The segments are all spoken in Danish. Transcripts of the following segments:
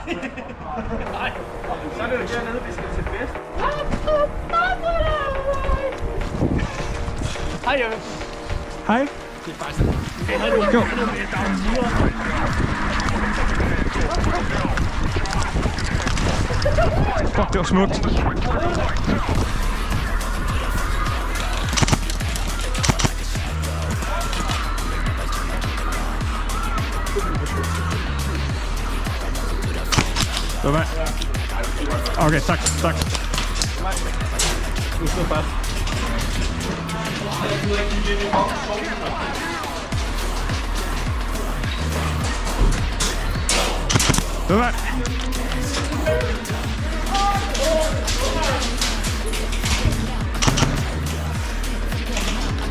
Nej. Så er det jo dernede, vi skal til fest. Hej, Jørgen. Hej. Det er faktisk... Jo. Fuck, det var smukt. Okay, tak. Du står fast. Sådan.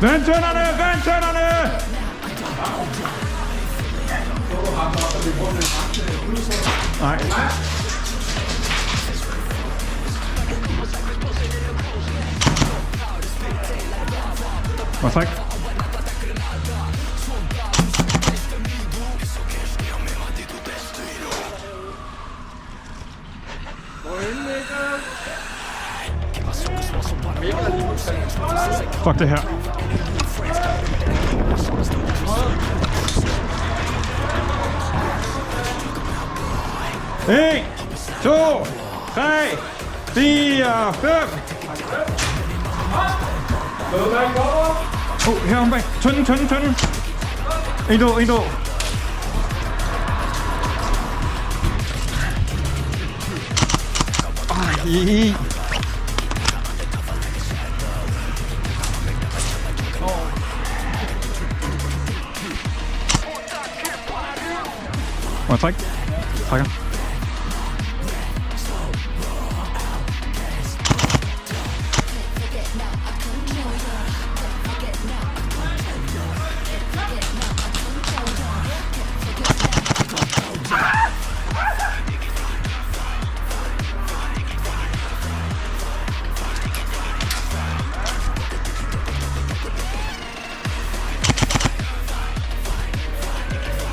Vend tænderne! Nej. Og tak. Fuck det her. En, 2, 3, 4, 5. Her om bag. Tønden. En do. Ej. Og trækker.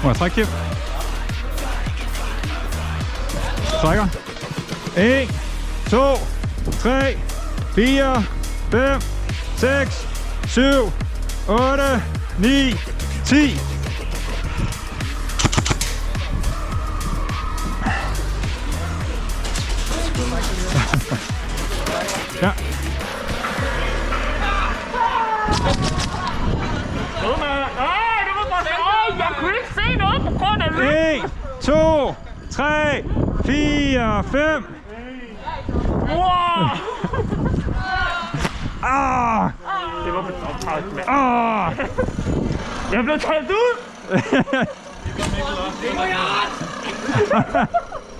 Og trækker. Trækker. 1, 2, 3, 4, 5, 6, 7, 8, 9, 10. Ja. Jeg kunne ikke se noget på grund af lyden. 1, 2, 3, 4, 5. Wow! Det var på optaget, mand. Jeg blev taget ud! Det var jeg ret!